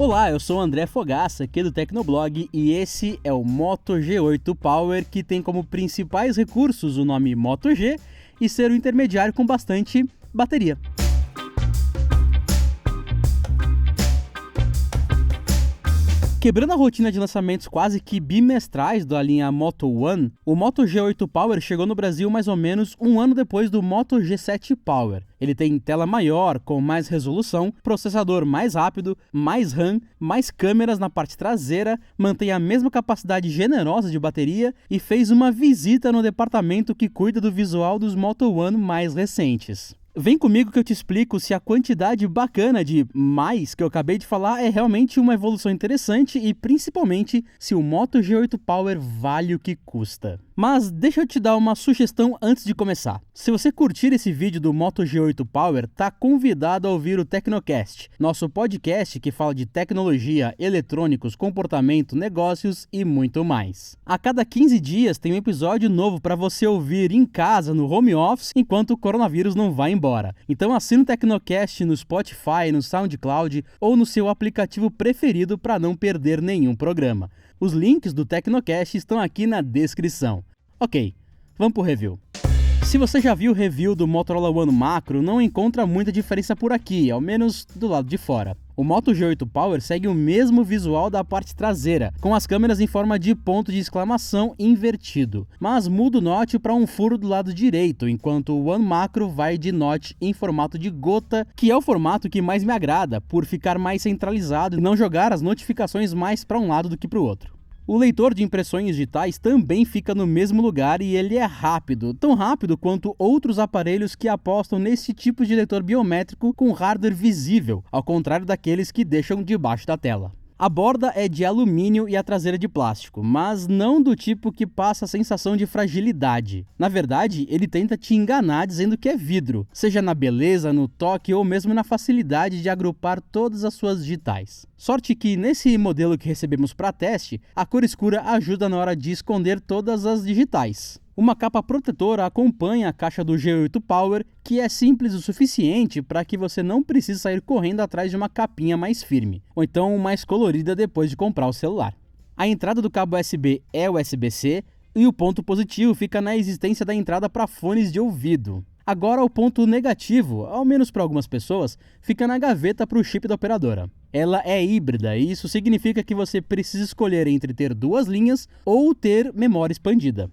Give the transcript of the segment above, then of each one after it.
Olá, eu sou o André Fogaça, aqui do Tecnoblog, e esse é o Moto G8 Power, que tem como principais recursos o nome Moto G e ser um intermediário com bastante bateria. Quebrando a rotina de lançamentos quase que bimestrais da linha Moto One, o Moto G8 Power chegou no Brasil mais ou menos um ano depois do Moto G7 Power. Ele tem tela maior, com mais resolução, processador mais rápido, mais RAM, mais câmeras na parte traseira, mantém a mesma capacidade generosa de bateria e fez uma visita no departamento que cuida do visual dos Moto One mais recentes. Vem comigo que eu te explico se a quantidade bacana de mais que eu acabei de falar é realmente uma evolução interessante e principalmente se o Moto G8 Power vale o que custa. Mas deixa eu te dar uma sugestão antes de começar. Se você curtir esse vídeo do Moto G8 Power, tá convidado a ouvir o Tecnocast, nosso podcast que fala de tecnologia, eletrônicos, comportamento, negócios e muito mais. A cada 15 dias tem um episódio novo para você ouvir em casa, no home office, enquanto o coronavírus não vai embora. Então assina o Tecnocast no Spotify, no SoundCloud ou no seu aplicativo preferido para não perder nenhum programa. Os links do Tecnocast estão aqui na descrição. Ok, vamos pro review. Se você já viu o review do Motorola One Macro, não encontra muita diferença por aqui, ao menos do lado de fora. O Moto G8 Power segue o mesmo visual da parte traseira, com as câmeras em forma de ponto de exclamação invertido, mas muda o notch para um furo do lado direito, enquanto o One Macro vai de notch em formato de gota, que é o formato que mais me agrada, por ficar mais centralizado e não jogar as notificações mais para um lado do que para o outro. O leitor de impressões digitais também fica no mesmo lugar e ele é rápido, tão rápido quanto outros aparelhos que apostam nesse tipo de leitor biométrico com hardware visível, ao contrário daqueles que deixam debaixo da tela. A borda é de alumínio e a traseira de plástico, mas não do tipo que passa a sensação de fragilidade. Na verdade, ele tenta te enganar dizendo que é vidro, seja na beleza, no toque ou mesmo na facilidade de agrupar todas as suas digitais. Sorte que nesse modelo que recebemos para teste, a cor escura ajuda na hora de esconder todas as digitais. Uma capa protetora acompanha a caixa do G8 Power, que é simples o suficiente para que você não precise sair correndo atrás de uma capinha mais firme, ou então mais colorida depois de comprar o celular. A entrada do cabo USB é USB-C e o ponto positivo fica na existência da entrada para fones de ouvido. Agora o ponto negativo, ao menos para algumas pessoas, fica na gaveta para o chip da operadora. Ela é híbrida e isso significa que você precisa escolher entre ter duas linhas ou ter memória expandida.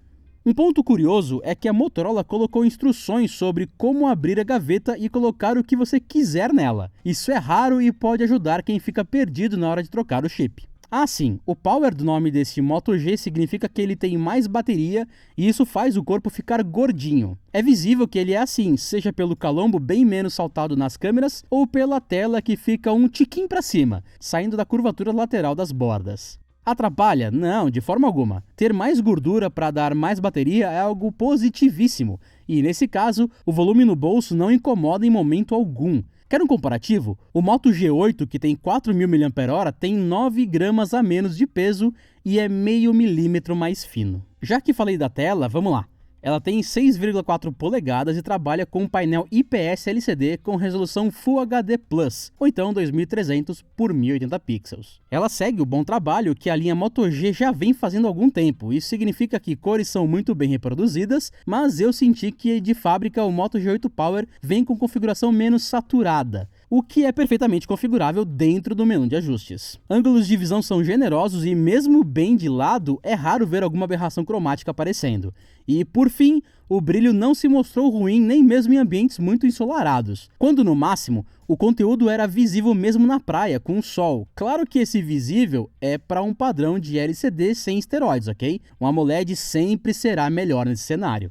Um ponto curioso é que a Motorola colocou instruções sobre como abrir a gaveta e colocar o que você quiser nela. Isso é raro e pode ajudar quem fica perdido na hora de trocar o chip. Ah sim, o Power do nome desse Moto G significa que ele tem mais bateria e isso faz o corpo ficar gordinho. É visível que ele é assim, seja pelo calombo bem menos saltado nas câmeras ou pela tela que fica um tiquinho para cima, saindo da curvatura lateral das bordas. Atrapalha? Não, de forma alguma. Ter mais gordura para dar mais bateria é algo positivíssimo, e nesse caso, o volume no bolso não incomoda em momento algum. Quer um comparativo? O Moto G8, que tem 4.000 mAh, tem 9 gramas a menos de peso e é meio milímetro mais fino. Já que falei da tela, vamos lá. Ela tem 6,4 polegadas e trabalha com um painel IPS LCD com resolução Full HD+, ou então 2300 por 1080 pixels. Ela segue o bom trabalho que a linha Moto G já vem fazendo há algum tempo. Isso significa que cores são muito bem reproduzidas, mas eu senti que de fábrica o Moto G8 Power vem com configuração menos saturada, o que é perfeitamente configurável dentro do menu de ajustes. Ângulos de visão são generosos e mesmo bem de lado, é raro ver alguma aberração cromática aparecendo. E, por fim, o brilho não se mostrou ruim nem mesmo em ambientes muito ensolarados, quando no máximo, o conteúdo era visível mesmo na praia, com o sol. Claro que esse visível é para um padrão de LCD sem esteroides, ok? Um AMOLED sempre será melhor nesse cenário.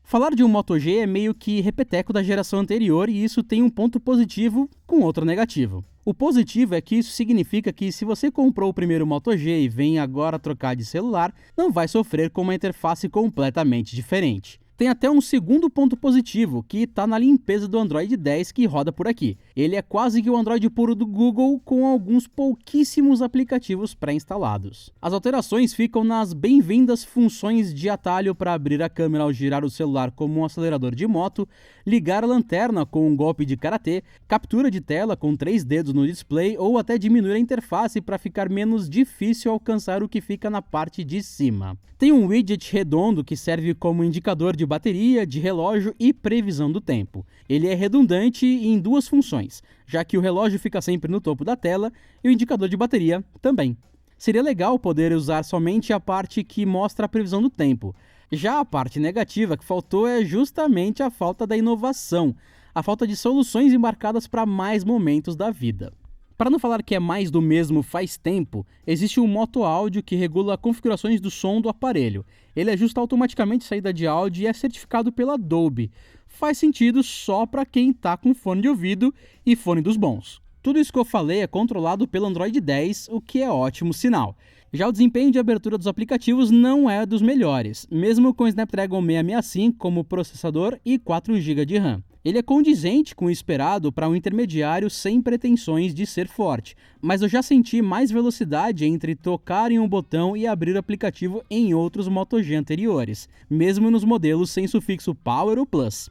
Falar de um Moto G é meio que repeteco da geração anterior e isso tem um ponto positivo com outro negativo. O positivo é que isso significa que se você comprou o primeiro Moto G e vem agora trocar de celular, não vai sofrer com uma interface completamente diferente. Tem até um segundo ponto positivo, que está na limpeza do Android 10 que roda por aqui. Ele é quase que o Android puro do Google, com alguns pouquíssimos aplicativos pré-instalados. As alterações ficam nas bem-vindas funções de atalho para abrir a câmera ao girar o celular como um acelerador de moto, ligar a lanterna com um golpe de karatê, captura de tela com 3 dedos no display ou até diminuir a interface para ficar menos difícil alcançar o que fica na parte de cima. Tem um widget redondo que serve como indicador de bateria, de relógio e previsão do tempo. Ele é redundante em 2 funções, já que o relógio fica sempre no topo da tela e o indicador de bateria também. Seria legal poder usar somente a parte que mostra a previsão do tempo. Já a parte negativa que faltou é justamente a falta da inovação, a falta de soluções embarcadas para mais momentos da vida. Para não falar que é mais do mesmo faz tempo, existe um Moto Áudio que regula configurações do som do aparelho. Ele ajusta automaticamente a saída de áudio e é certificado pela Dolby. Faz sentido só para quem está com fone de ouvido e fone dos bons. Tudo isso que eu falei é controlado pelo Android 10, o que é ótimo sinal. Já o desempenho de abertura dos aplicativos não é dos melhores, mesmo com o Snapdragon 665 como processador e 4 GB de RAM. Ele é condizente com o esperado para um intermediário sem pretensões de ser forte, mas eu já senti mais velocidade entre tocar em um botão e abrir o aplicativo em outros Moto G anteriores, mesmo nos modelos sem sufixo Power ou Plus.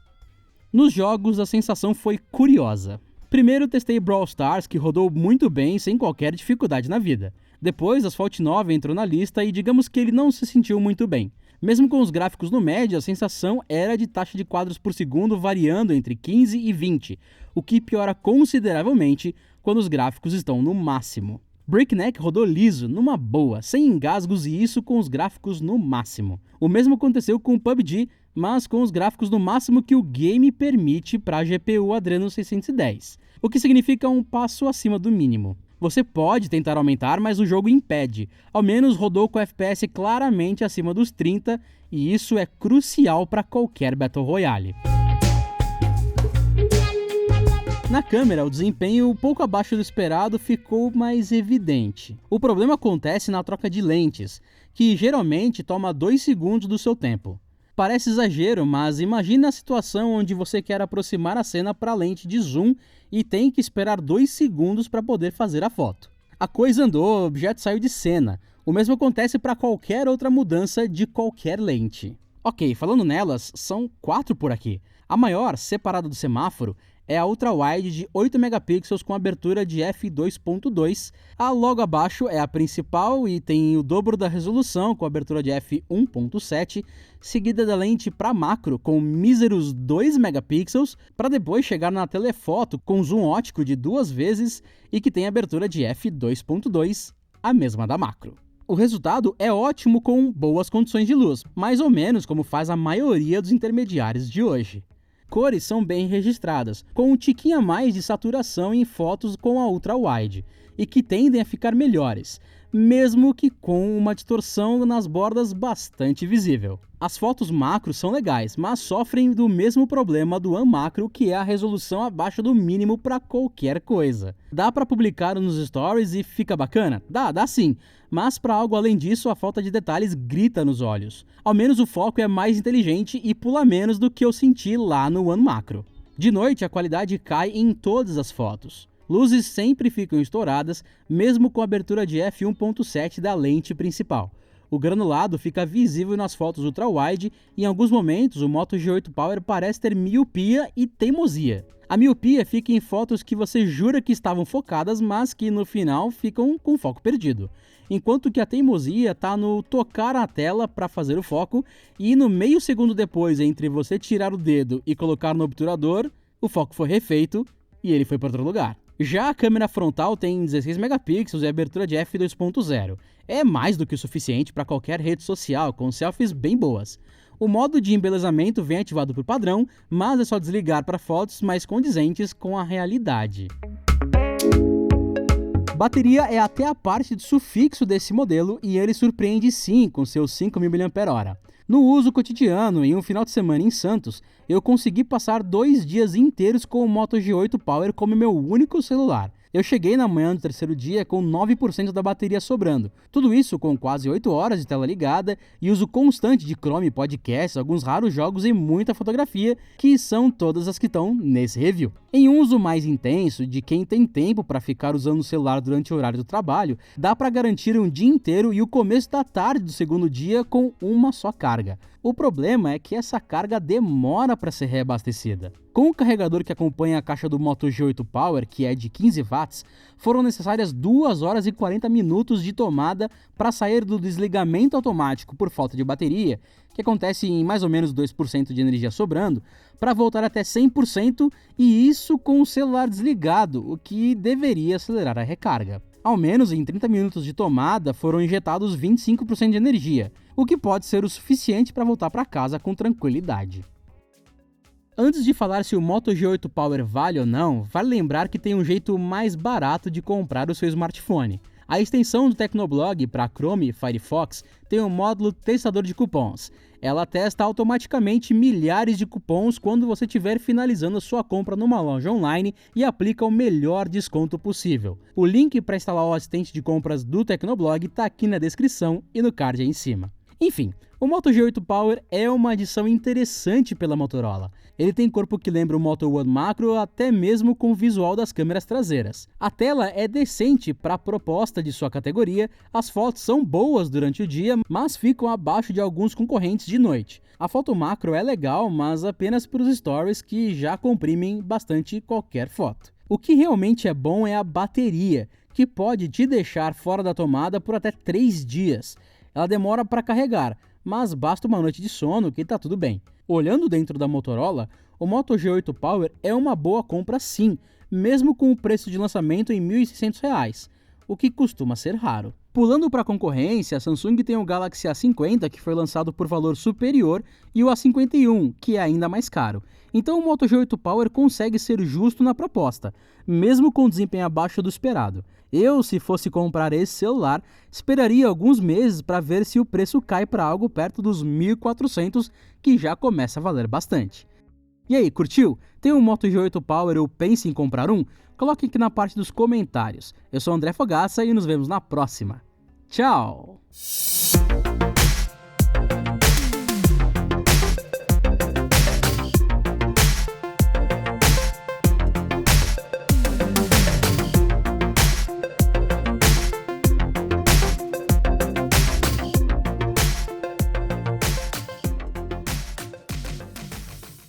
Nos jogos, a sensação foi curiosa. Primeiro testei Brawl Stars, que rodou muito bem sem qualquer dificuldade na vida. Depois, Asphalt 9 entrou na lista e digamos que ele não se sentiu muito bem. Mesmo com os gráficos no médio, a sensação era de taxa de quadros por segundo variando entre 15 e 20, o que piora consideravelmente quando os gráficos estão no máximo. Breakneck rodou liso, numa boa, sem engasgos e isso com os gráficos no máximo. O mesmo aconteceu com o PUBG, mas com os gráficos no máximo que o game permite para a GPU Adreno 610, o que significa um passo acima do mínimo. Você pode tentar aumentar, mas o jogo impede. Ao menos rodou com FPS claramente acima dos 30, e isso é crucial para qualquer Battle Royale. Na câmera, o desempenho pouco abaixo do esperado ficou mais evidente. O problema acontece na troca de lentes, que geralmente toma 2 segundos do seu tempo. Parece exagero, mas imagine a situação onde você quer aproximar a cena para a lente de zoom e tem que esperar 2 segundos para poder fazer a foto. A coisa andou, o objeto saiu de cena. O mesmo acontece para qualquer outra mudança de qualquer lente. Ok, falando nelas, são 4 por aqui. A maior, separada do semáforo, é a ultra-wide de 8 megapixels com abertura de f2.2. A logo abaixo é a principal e tem o dobro da resolução com abertura de f1.7, seguida da lente para macro com míseros 2 megapixels, para depois chegar na telefoto com zoom ótico de 2 vezes e que tem abertura de f2.2, a mesma da macro. O resultado é ótimo com boas condições de luz, mais ou menos como faz a maioria dos intermediários de hoje. Cores são bem registradas, com um tiquinho a mais de saturação em fotos com a ultra-wide, e que tendem a ficar melhores, mesmo que com uma distorção nas bordas bastante visível. As fotos macro são legais, mas sofrem do mesmo problema do macro, que é a resolução abaixo do mínimo para qualquer coisa. Dá para publicar nos stories e fica bacana? Dá sim, mas para algo além disso a falta de detalhes grita nos olhos. Ao menos o foco é mais inteligente e pula menos do que eu senti lá no One Macro. De noite a qualidade cai em todas as fotos. Luzes sempre ficam estouradas, mesmo com a abertura de f1.7 da lente principal. O granulado fica visível nas fotos ultra-wide e em alguns momentos o Moto G8 Power parece ter miopia e teimosia. A miopia fica em fotos que você jura que estavam focadas, mas que no final ficam com foco perdido. Enquanto que a teimosia está no tocar a tela para fazer o foco e no meio segundo depois entre você tirar o dedo e colocar no obturador, o foco foi refeito e ele foi para outro lugar. Já a câmera frontal tem 16 megapixels e abertura de f2.0. É mais do que o suficiente para qualquer rede social, com selfies bem boas. O modo de embelezamento vem ativado por padrão, mas é só desligar para fotos mais condizentes com a realidade. Bateria é até a parte de sufixo desse modelo e ele surpreende sim com seus 5.000 mAh. No uso cotidiano, em um final de semana em Santos, eu consegui passar 2 dias inteiros com o Moto G8 Power como meu único celular. Eu cheguei na manhã do terceiro dia com 9% da bateria sobrando. Tudo isso com quase 8 horas de tela ligada e uso constante de Chrome, podcasts, alguns raros jogos e muita fotografia, que são todas as que estão nesse review. Em um uso mais intenso, de quem tem tempo para ficar usando o celular durante o horário do trabalho, dá para garantir um dia inteiro e o começo da tarde do segundo dia com uma só carga. O problema é que essa carga demora para ser reabastecida. Com o carregador que acompanha a caixa do Moto G8 Power, que é de 15 watts, foram necessárias 2 horas e 40 minutos de tomada para sair do desligamento automático por falta de bateria, que acontece em mais ou menos 2% de energia sobrando, para voltar até 100%, e isso com o celular desligado, o que deveria acelerar a recarga. Ao menos em 30 minutos de tomada foram injetados 25% de energia, o que pode ser o suficiente para voltar para casa com tranquilidade. Antes de falar se o Moto G8 Power vale ou não, vale lembrar que tem um jeito mais barato de comprar o seu smartphone. A extensão do Tecnoblog para Chrome e Firefox tem um módulo testador de cupons. Ela testa automaticamente milhares de cupons quando você estiver finalizando a sua compra numa loja online e aplica o melhor desconto possível. O link para instalar o assistente de compras do Tecnoblog está aqui na descrição e no card aí em cima. Enfim, o Moto G8 Power é uma adição interessante pela Motorola. Ele tem corpo que lembra o Moto One Macro, até mesmo com o visual das câmeras traseiras. A tela é decente para a proposta de sua categoria, as fotos são boas durante o dia, mas ficam abaixo de alguns concorrentes de noite. A foto macro é legal, mas apenas para os stories que já comprimem bastante qualquer foto. O que realmente é bom é a bateria, que pode te deixar fora da tomada por até 3 dias. Ela demora para carregar, mas basta uma noite de sono que tá tudo bem. Olhando dentro da Motorola, o Moto G8 Power é uma boa compra sim, mesmo com o preço de lançamento em R$ 1.600, o que costuma ser raro. Pulando para a concorrência, a Samsung tem o Galaxy A50, que foi lançado por valor superior, e o A51, que é ainda mais caro. Então o Moto G8 Power consegue ser justo na proposta, mesmo com desempenho abaixo do esperado. Eu, se fosse comprar esse celular, esperaria alguns meses para ver se o preço cai para algo perto dos 1.400, que já começa a valer bastante. E aí, curtiu? Tem um Moto G8 Power ou pensa em comprar um? Coloque aqui na parte dos comentários. Eu sou o André Fogaça e nos vemos na próxima. Tchau!